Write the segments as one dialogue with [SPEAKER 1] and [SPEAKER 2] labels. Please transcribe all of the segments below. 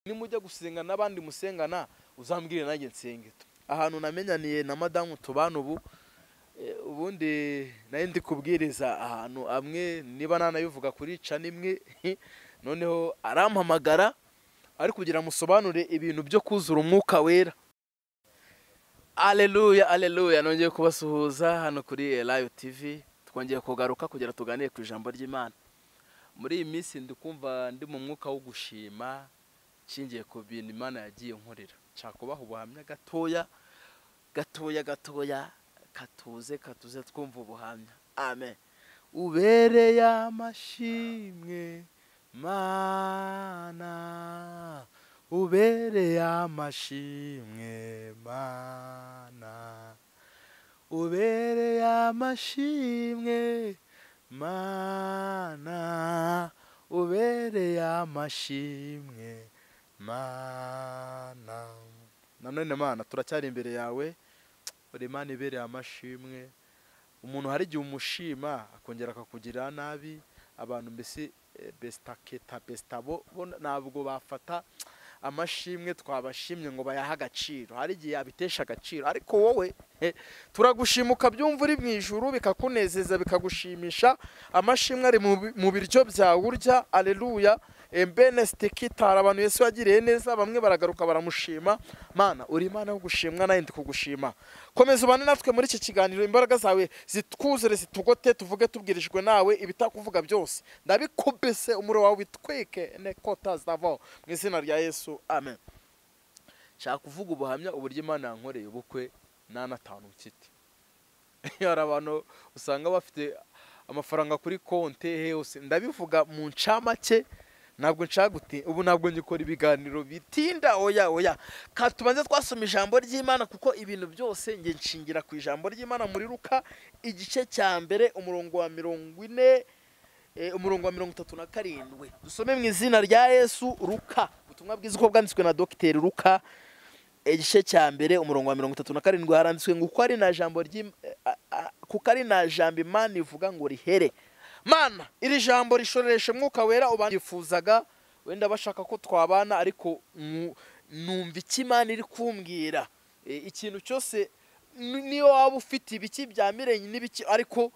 [SPEAKER 1] nimujya gusenga n'abandi musengana uzambwire nanjye nsenge. Ahantu namenyaniye na madamu tubana ubundi nayo ndi kubwiriza ahantu amwe niba nanabivuga kuri canimwe noneho arampamagara ari kugira musobanure ibintu byo kuzura umwuka wera. Alleluia, alleluia. Nongeye kubasuhuza hano kuri ELAYO TV. Twongeye kugaruka kugira tuganire ku ijambo ry'Imana. Muri iyi minsi ndikumva ndi mu mwuka wo gushima nshingiye ku bintu Imana yagiye nkorera. Cyakubaho ubuhamya gatoya katuze twumva ubuhamya. Amen. Ubereye amashimwe Mana, ubereye amashimwe Mana, ubereye amashimwe Mana, ubereye amashimwe Mana. Nanone Mana turacyari imbere yawe, uri Imana ibereye amashimwe. Umuntu hari igihe umushima akongera akakugira nabi, abantu mbese bestabo ntabwo bafata amashimwe twabashimye ngo bayaha agaciro. Hari igihe abitesha agaciro, ariko wowe turagushima ukabyumva uri mu ijuru bikakunezeza bikagushimisha. Amashimwe ari mu biryo byawe urya. Alleluia. Embeneste kitara abantu Yesu yagiriye neza, bamwe baragaruka baramushima. Mana uri Imana yo gushimwa, nayo ndi kugushima. Komeza ubane natwe muri iki kiganiro, imbaraga zawe zitwuzure zitugote, tuvuge tubwirijwe nawe, ibitakuvuga byose ndabikubese umuro wawe witwike nekota zavo mu izina rya Yesu. Amen. Shaka kuvuga ubuhamya uburyo Imana yankoreye ubukwe nanatanu mfite. Hari abantu usanga bafite amafaranga kuri konte hose, ndabivuga mu ncamake. Ntabwo nshaka ubu ntabwo ngikora ibiganiro bitinda. Oya katubanze twasoma ijambo ry'Imana, kuko ibintu byose nge nshingira ku ijambo ry'Imana muri Luka igice cya mbere umurongo wa 40 umurongo wa 37. Dusome mu izina rya Yesu. Luka, ubutumwa bwiza uko bwanditswe na Dr. Luka igice cya mbere umurongo wa 37 haranditswe ngo kuko ari na jambo Imana ivuga ngo rihere. Mana iri jambo rishoreshe mwuka wera ubandifuzaga, wenda bashaka ko twabana, ariko numva iki Imana iri kumbwira. Ikintu cyose niyo waba ufite ibiki byamiranye n'ibiki, ariko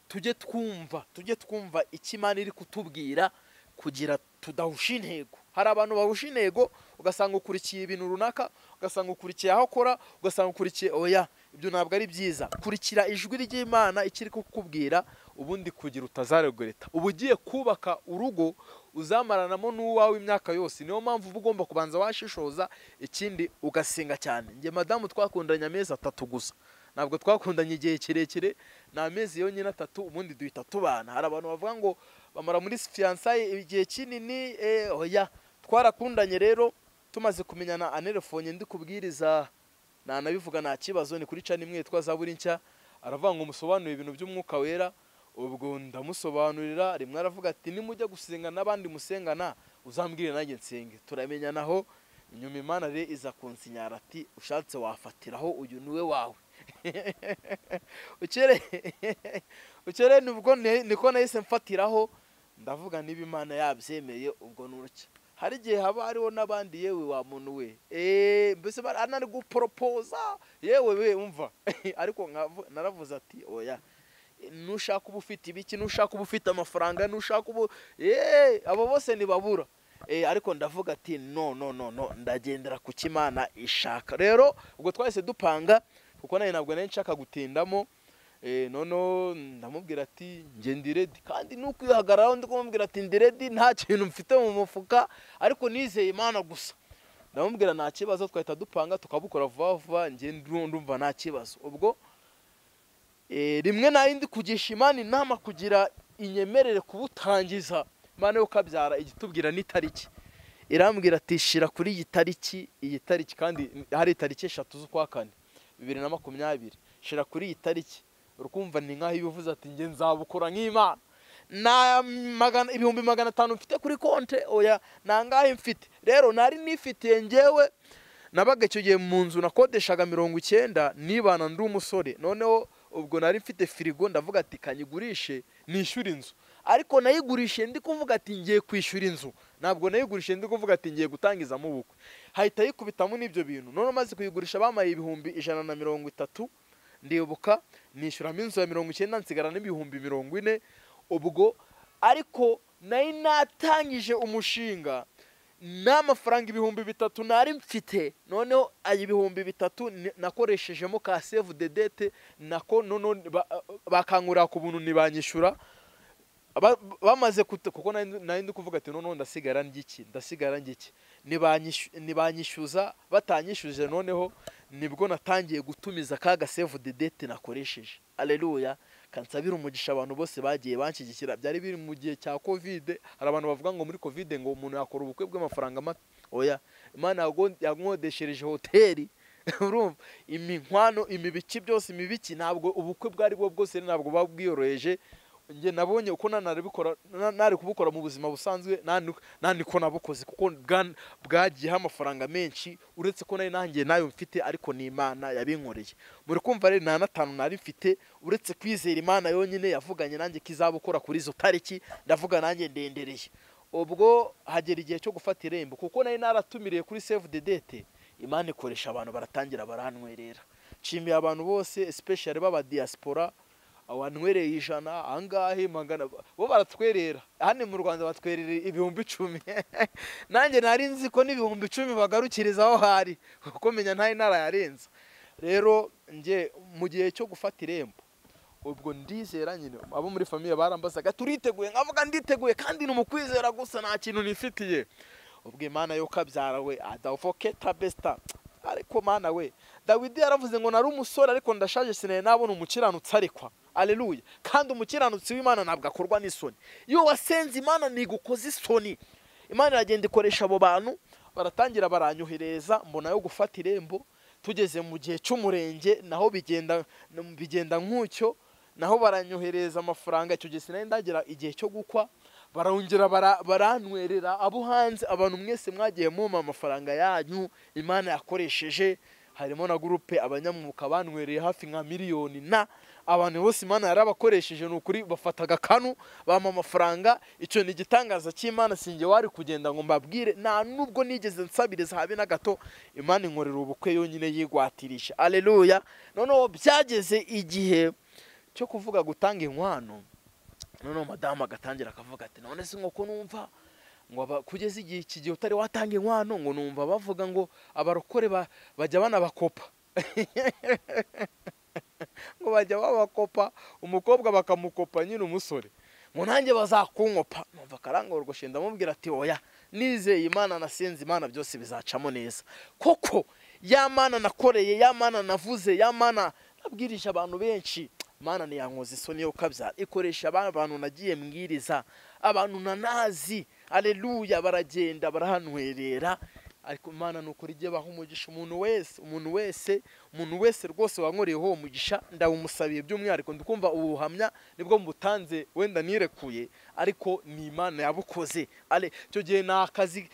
[SPEAKER 1] tujye twumva iki Imana iri kutubwira kugira tudahusha intego. Hari abantu bahusha intego, ugasanga ukurikiye ibintu runaka, ugasanga ukurikiye aho akora, ugasanga ukurikiye oya. Ibyo ntabwo ari byiza. Kurikira ijwi ry'Imana ikiri kukubwira, ubundi kugira utazaregoreta. Ubu ugiye kubaka urugo uzamaranamo n'uwawe imyaka yose. Niyo mpamvu uba ugomba kubanza washishoza, ikindi ugasenga cyane. Nge madamu twakundanye amezi 3 gusa, ntabwo twakundanye igihe kirekire, ni amezi yonyine 3 ubundi duhita tubana. Hari abantu bavuga ngo bamara muri fiançailles igihe kinini. Oya, twarakundanye rero tumaze kumenyana. Anerefone ndi kubwiriza nabivuga nta kibazo, ni kuri canimwe twazaburi nshya. Aravuga ngo musobanure ibintu by'umwuka wera. Ubwo ndamusobanurira, rimwe aravuga ati nimujya gusenga n'abandi musengana uzambwire nanjye nsenge. Turamenyanaho, nyuma Imana rero iza kunsinyara ati ushatse wafatiraho uyu niwe wawe. Ukere nubwo niko nahise mfatiraho, ndavuga niba Imana yabyemeye ubwo nuruke. Hari igihe haba hariho n'abandi yewe wa muntu we mbese anari guporopoza yewe umva. Ariko naravuze ati oya, nushaka uba ufite ibiki, nushaka uba ufite amafaranga, nushaka uba abo bose ntibabura. Ariko ndavuga ati no ndagendera ku Imana ishaka. Rero ubwo twahise dupanga, kuko nayo ntabwo nari nshaka gutindamo. Nono ndamubwira ati nge ndi ready, kandi nuko yihagararaho ndi kumubwira ati ndi ready, nta kintu mfite mu mufuka, ariko nizeye Imana gusa. Ndamubwira nta kibazo, twahita dupanga tukabukora vuba, nge ndumva nta kibazo. Ubwo rimwe nayindi kugisha Imana inama kugira inyemerere kubutangiza. Imana yo kabyara igitubwira n'itariki, irambwira ati shira kuri iyi tariki, kandi hari itariki 3 z'ukwa 4 2020. Shira kuri iyi tariki. Urukumva ni nkaho ibivuze ati nge nzabukora nk'Imana. Na 500 mfite kuri konte, oya nangahe mfite. Rero nari nifitiye ngewe, nabaga icyo gihe mu nzu nakodeshaga 90 nibana ndi umusore. Noneho ubwo nari mfite firigo, ndavuga ati kanyigurishe nishyura inzu. ariko nayigurishe ndi kuvuga ati ngiye kwishyura inzu, ntabwo nayigurishe ndi kuvuga ati ngiye gutangizamo ubukwe. Hahita yikubitamo n'ibyo bintu. None maze kuyigurisha bamaye ibihumbi 130, ndibuka nishyuramo inzu ya 90 nsigara n'ibihumbi 40. Ubwo ariko nari natangije umushinga n'amafaranga ibihumbi 3 nari mfite, noneho ayi ibihumbi 3 nakoreshejemo ka save the date, nako none bakankura ku buntu nibanyishyura. Bamaze kuko nari ndi kuvuga ati none ndasigara ngiki nibanyishyuza, batanyishyuje noneho nibwo natangiye gutumiza kaga save the date nakoresheje. Alleluya. Kansabira umugisha abantu bose bagiye banshyigikira. Byari biri mu gihe cya covid. Hari abantu bavuga ngo muri covid ngo umuntu yakora ubukwe bw'amafaranga mato. Oya, Imana yankodeshereje hoteli. Urumva iminkwano imibiki byose imibiki, ntabwo ubukwe bwari bwo bwose ntabwo babwiyoroheje. Nge nabonye uko nari kubukora mu buzima busanzwe nani ko nabukoze, kuko bwagiye amafaranga menshi, uretse ko nanjye nayo mfite, ariko ni Imana yabinkoreye. Muri kumva rero nta natanu nari mfite, uretse kwizera Imana yonyine yavuganye nanjye kizabukora kuri izo tariki, ndavuga nanjye ndendereye. Ubwo hagera igihe cyo gufata irembo, kuko nari naratumiriye kuri save the date, Imana ikoresha abantu baratangira barantwerera. Nshimiye abantu bose especially baba diaspora, awantwereye 100 angahe magana bo baratwerera. Hano mu Rwanda batwerera ibihumbi 10. Nanjye nari nzi ko n'ibihumbi 10 bagarukiriza aho hari, kuko menya ntayi narayarenza. Rero nge mu gihe cyo gufata irembo, ubwo ndizera nyine abo muri famille barambazaga turiteguye, nkavuga nditeguye kandi numukwizera gusa nta kintu nifitiye. Ubwo Imana yo kabyara we adavoketa besta. Ariko Mana we, Dawidi yaravuze ngo nari umusore ariko ndashaje sinaye nabona umukiranutsi arikwa. Alleluya. Kandi umukiranutsi w'Imana ntabwo akorwa n'isoni. Iyo wasenze Imana nigukoze isoni. Imana iragenda ikoresha abo bantu, baratangira baranyohereza, mbona yo gufata irembo. Tugeze mu gihe cy'umurenge naho bigenda nk'ucyo, naho baranyohereza amafaranga. Icyo gihe sinaye ndagira igihe cyo gukwa, barongera barantwerera abo hanze. Abantu mwese mwagiye muma amafaranga yanyu Imana yakoresheje, harimo na groupe abanyamwuka bantwereye hafi nka miliyoni na abantu bose Imana yarabakoresheje. Nukuri bafataga kanu bama amafaranga. Icyo ni gitangaza cy'Imana, singe wari kugenda ngo mbabwire, nta nubwo nigeze nsabiriza habe na gato. Imana inkorera ubukwe yonyine yigwatirisha. Alleluya. Noneho byageze igihe cyo kuvuga gutanga inkwano, noneho madamu agatangira akavuga ati none se nkoko numva ngo kugeza igihe kigiye utari watanga inkwano, ngo numva bavuga ngo abarokore bajya banabakopa. Ngo bajya babakopa umukobwa bakamukopa nyine umusore, ngo nanjye bazakunkopa. Numva karangorwa shenda mubwira ati oya, nizeye Imana nasenze Imana byose bizacamo neza. Koko ya Mana nakoreye, ya Mana navuze, ya Mana nabwirisha abantu benshi, Imana ni yankoze isoni yo kabyara. Ikoresha abantu nagiye mbwiriza, abantu nanazi. Alleluya. Baragenda barahanwerera, ariko Imana nuko rijye baho umugisha umuntu wese rwose wankoreyeho umugisha. Ndawumusabiye by'umwihariko. Ndikumva ubuhamya nibwo mbutanze, wenda nirekuye, ariko ni Imana yabukoze. Cyo gihe nakazi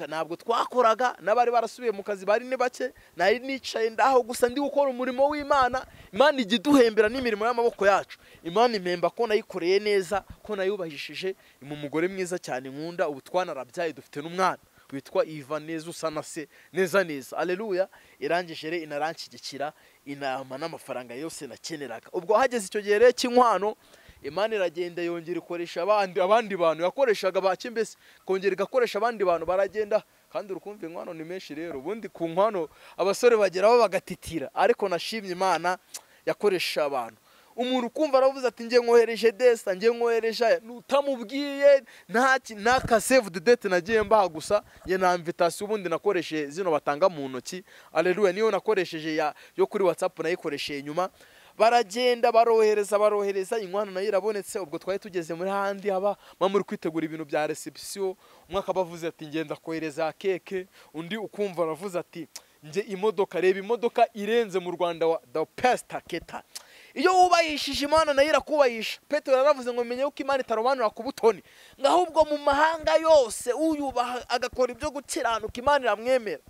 [SPEAKER 1] ntabwo twakoraga, nabari barasubiye mu kazi bari ne bake, nari nicaye ndaho gusa ndi gukora umurimo w'Imana. Imana igiduhembera n'imirimo y'amaboko yacu. Imana impemba ko nayikoreye neza, ko nayubahishije. Mu mugore mwiza cyane nkunda, ubu twanarabyaye dufite n'umwana witwa Ivaneza usa na se neza. Alleluya. Irangije re inaranshigikira, inama n'amafaranga yose nakeneraga. Ubwo hageze icyo gihe re cy'inkwano, Imana iragenda yongera ikoresha abandi bantu yakoreshaga bake, mbese kongera igakoresha abandi bantu baragenda. Kandi urukumva inkwano ni menshi rero. Ubundi ku nkwano abasore bageraho bagatitira, ariko nashimye Imana yakoresha abantu. Umuntu kumva aravuze ati ngiye nkohereje desa, ngiye nkohereje, nutamubwiye nta save the date nagiye mbaha gusa, ye na invitation ubundi nakoreshe zino batanga mu ntoki. Alleluya. Niyo nakoresheje yo kuri WhatsApp nayikoresheje nyuma. Baragenda barohereza inkwano nayo irabonetse. Ubwo twari tugeze muri handi haba muri kwitegura ibintu bya reception. Umwaka bavuze ati ngenda kohereza keke, undi ukumva aravuze ati nje imodoka. Reba imodoka irenze mu Rwanda wa the pasta keta. Iyo wubahishije Imana nayo irakubahisha. Petero yaravuze ngo menye uko Imana itarobanura ku butoni, ngahubwo mu mahanga yose uyubaha agakora ibyo gukiranuka Imana iramwemera.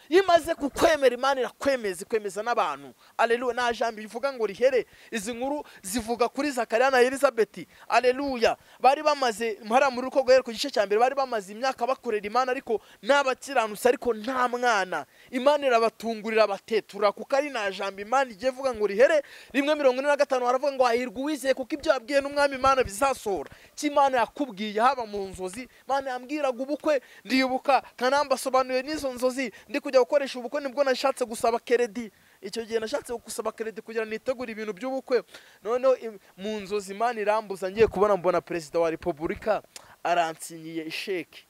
[SPEAKER 1] imaze kukwemera Imana irakwemeza n'abantu. Aleluya. Nta jambo bivuga ngo rihere. Izi nkuru zivuga kuri Zakariya na Elizabeth. Aleluya. Bari bamaze mpara muri uko guhera ku gice cya mbere, bari bamaze imyaka bakorera Imana ariko n'abakiranutse ariko nta mwana. Imana irabatungurira batetura kuko ari nta jambo Imana igiye vuga ngo rihere. 1:45 baravuga ngo hahirwa uwizeye kuko ibyo yabwiye n'umwami Imana bizasohora. Imana yakubwiye haba mu nzozi. Imana yambwiraga ubukwe, ndibuka Kanamba asobanuye n'izo nzozi, ndi kujya gukoresha ubukwe nibwo nashatse gusaba keredi. Icyo gihe nashatse gusaba keredi kugira nitegure ibintu by'ubukwe. Noneho mu nzozi Imana irambuza, ngiye kubona mbona Perezida wa Repubulika aransinyiye isheki.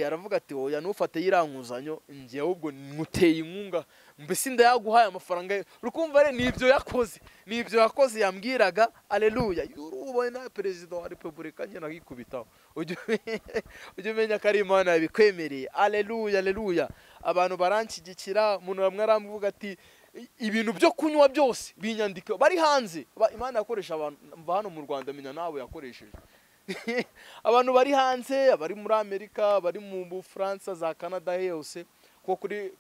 [SPEAKER 1] Aravuga ati oya nufate yirankuzanyo ngiye ahubwo nkuteye inkunga, mbese ndayaguhaye amafaranga. Rukumva re nibyo yakoze yambwiraga. Aleluya. Yuruboye na Perezida wa Repubulika nyina gikubitaho. Ujye umenya ko ari Imana yabikwemereye. Aleluya. Abantu baranshyigikira. Umuntu bamwe aramuvuga ati ibintu byo kunywa byose binyandika bari hanze. Imana yakoresha abantu hano mu Rwanda, menya nawe yakoresheje. Abantu bari hanze, abari muri Amerika, bari mu Bufaransa, za Canada hose, ko kuri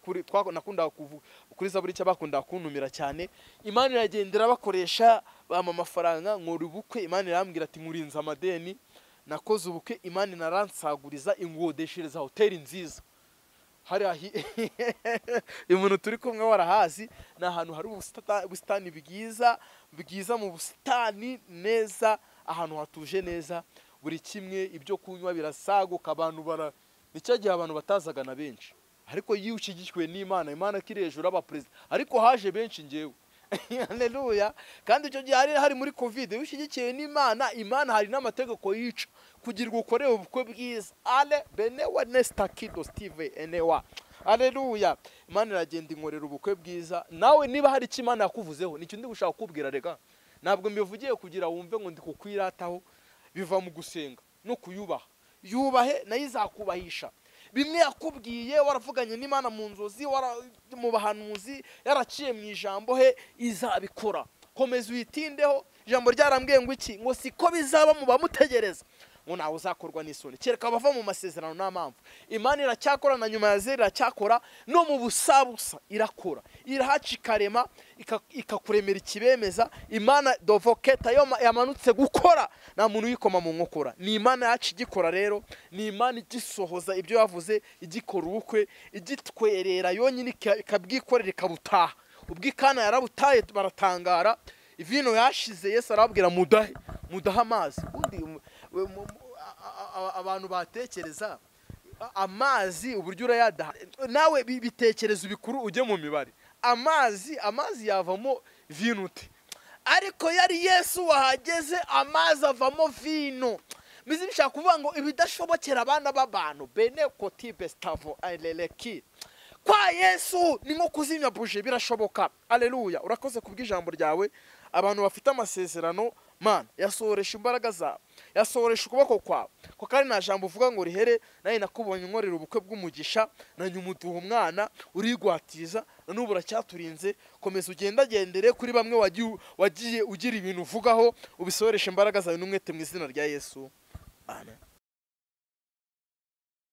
[SPEAKER 1] nakunda kuvuga kuri Zaburi cyabakunda kuntumira cyane. Imana iragendera bakoresha bama amafaranga nkora ubukwe. Imana irambwira ati murinze amadeni, nakoze ubukwe. Imana inaransaguriza ingodeshereza hoteli nziza. Hari umuntu turi kumwe warahazi, na ahantu hari ubusitani bwiza mu busitani neza, ahantu hatuje neza, buri kimwe ibyo kunywa birasaguka. Abantu nicyo gihe abantu batazaga na benshi, ariko iyo ushyigikiwe n'Imana, Imana kirejura aba president, ariko haje benshi ngewe. Haleluya. Kandi icyo gihe hari muri Covid, iyo ushyigikiwe n'Imana, Imana hari n'amategeko yica kugira ngo ukore ubukwe bwiza. Ale benewa nestakido Steve enewa. Haleluya. Imana iragenda inkorera ubukwe bwiza. Nawe niba hari icyo Imana yakuvuzeho, nicyo ndi gushaka kubwira rega. Ntabwo mbivugiye kugira wumve ngo ndi kukwirataho, biva mu gusenga no kuyubaha. Yubahe nayo izakubahisha. Bimwe yakubwiye waravuganye n'Imana mu nzozi, mu bahanuzi, yaraciye mu ijambo he, izabikora. Komeza uyitindeho. Ijambo ryarambwiye ngo iki, ngo siko bizaba mu bamutegereza, ngo nawe uzakorwa n'isoni. Kereka bava mu masezerano nta mpamvu. Imana iracyakora, na nyuma ya zeri iracyakora, no mu busabusa irakora. Irahaca ikarema, ikakuremera ikibemeza. Imana dovoketa yamanutse gukora, nta muntu uyikoma mu nkokora. Ni Imana yacu igikora rero. Ni Imana igisohoza ibyo yavuze, igikora ubukwe, igitwerera yonyine ikabwikorera ikabutaha. Ubwikana yarabutaye baratangara. Ivino yashize Yesu arabwira mudahe amazi. Undi abantu batekereza amazi uburyo urayadaha, nawe bitekerezo bikuru ujye mu mibare. Amazi yavamo vino ute, ariko yari Yesu wahageze amazi avamo vino. Mizi bishaka kuvuga ngo ibidashobokera abana b'abantu bene kotibe stavo aleleki kwa Yesu ni nko kuzimya buje birashoboka. Aleluya. Urakoze kubw'ijambo ryawe. Abantu bafite amasezerano Mana yasohoresha imbaraga zawe, yasohoresha ukuboko kwawe, ko kandi nta jambo uvuga ngo rihere. Naye nakubonye nkorera ubukwe bw'umugisha, na nyuma uduha umwana urigwatiza, na n'ubu uracyaturinze. Komeza ugendagendere kuri bamwe wagiye ugira ibintu uvugaho, ubisohoresha imbaraga zawe n'umwete mu izina rya Yesu. Amen.